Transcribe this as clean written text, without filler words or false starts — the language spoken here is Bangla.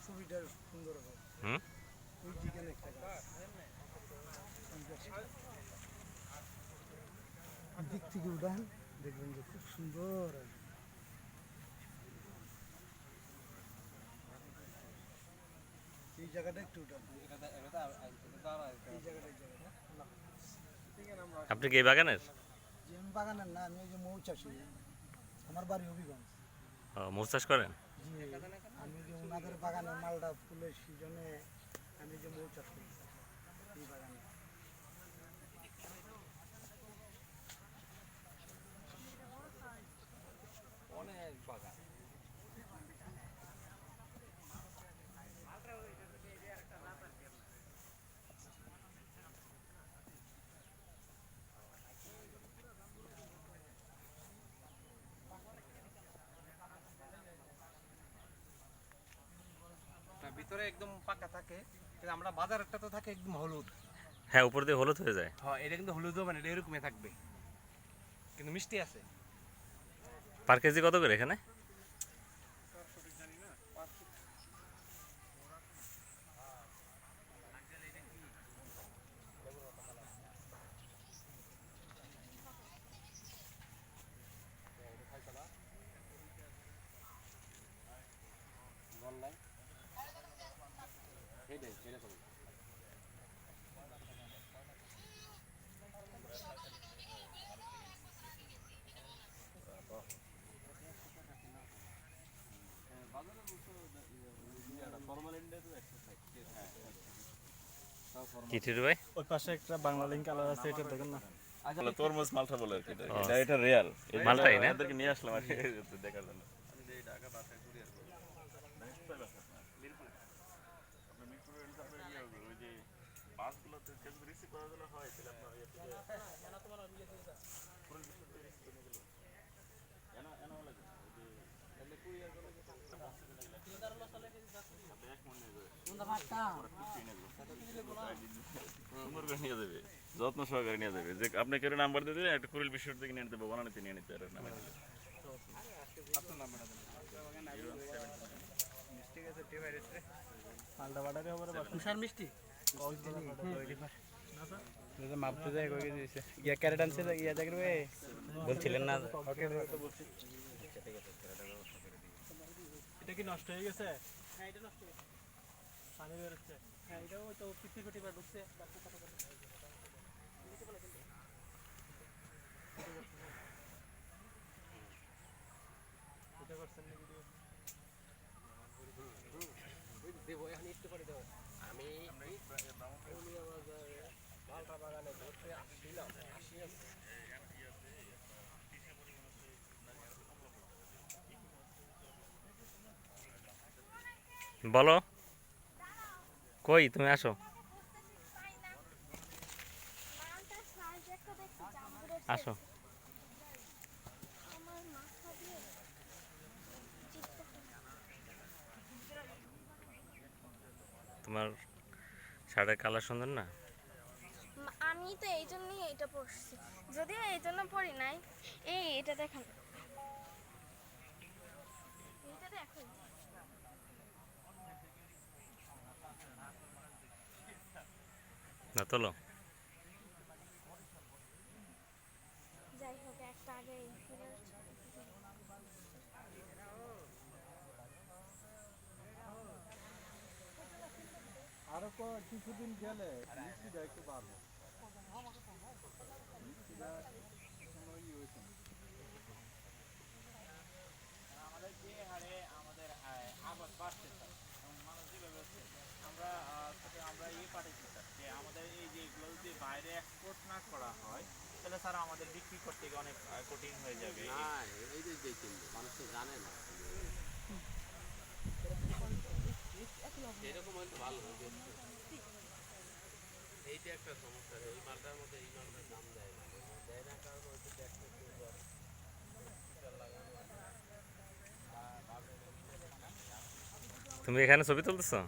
ছবিটা সুন্দর দিক থেকে উঠান দেখবেন যে খুব সুন্দর এই জায়গাটা একটু উঠান আপনি কি এই বাগানের? যে আমি বাগানের না, আমি ওই যে মৌ চাষি, আমার বাড়ি হবিগঞ্জ। মৌ চাষ করেন? জি, আমি যে ওনাদের বাগানে মালটা ফুলের সিজনে আমি যে মৌ চাষ করি এই বাগানে। অনেক বাগান। ভিতরে একদম পাকা থাকে, কিন্তু আমরা বাজারটা তো থাকে একদম হলুদ। হ্যাঁ, উপর দিয়ে হলুদ হয়ে যায়। হ্যাঁ, এটা কিন্তু হলুদ হবে না, এটা এরকমই থাকবে, কিন্তু মিষ্টি আছে। পার কেজি কত করে এখানে? কি টিটু ভাই? ওই পাশে একটা বাংলা লিঙ্ক আলাদা আছে, এটা দেখেন না। তরমুজ মালটা বলে আর কি, এটা রিয়াল মালটাই না? এদেরকে নিয়ে আসলাম আর কি দেখার জন্য। নিয়ে যাবে, যত্ন সহকারে নিয়ে যাবে। যে আপনি কেউ নাম্বার দিয়ে দিলে একটা কুড়িল বিশ্বর থেকে নিয়ে নিতে হবে, বানানিতে নিয়ে নিতে পারবেন। মিষ্টি মাপতে যায় কই কেজি দিছে? ইয়া ক্যারেট আনছে, ইয়া দেখবে বলছিলেন না? ওকে, এটা কি নষ্ট হয়ে গেছে? হ্যাঁ, এটা নষ্ট হয়ে গেছে, পানি বের হচ্ছে। হ্যাঁ, এটাও তো পিপি পিপি বার ঢুকছে। এটা করছেন না ভিডিও? দেবো এখন একটু করে দেবো। আমি মালটা বাগানে ঘুরতে আসছিলাম, বলো, কই তুমি আসো, আসো। তোমার শার্টের কালার সুন্দর না? আমি তো এই জন্যই এটা পরছি, যদিও এই জন্য পরি নাই। এটা দেখেন, এটা দেখেন, না তোলো। যাই হোক একটা আগে আরো কিছুদিন গেলে মিষ্টিটা একটু বাড়বে। আমাদের যে হারে আমাদের আবাদ বাড়তেছে, মানুষ যেভাবে হচ্ছে, আমরা পাঠাচ্ছি স্যার, যে আমাদের এই যে এগুলো যদি বাইরে এক্সপোর্ট না করা হয়, তাহলে স্যার আমাদের বিক্রি করতে গিয়ে অনেক কঠিন হয়ে যাবে। এই যে দেখেন, মানুষ তো জানে না, এরকম হয়তো ভালো হবে। এইটা একটা সমস্যা, ওই মালটার মধ্যে এই মালটার দাম দেয় না, দেয় না কারণ হচ্ছে তুমি এখানে ছবি তুলতেছো?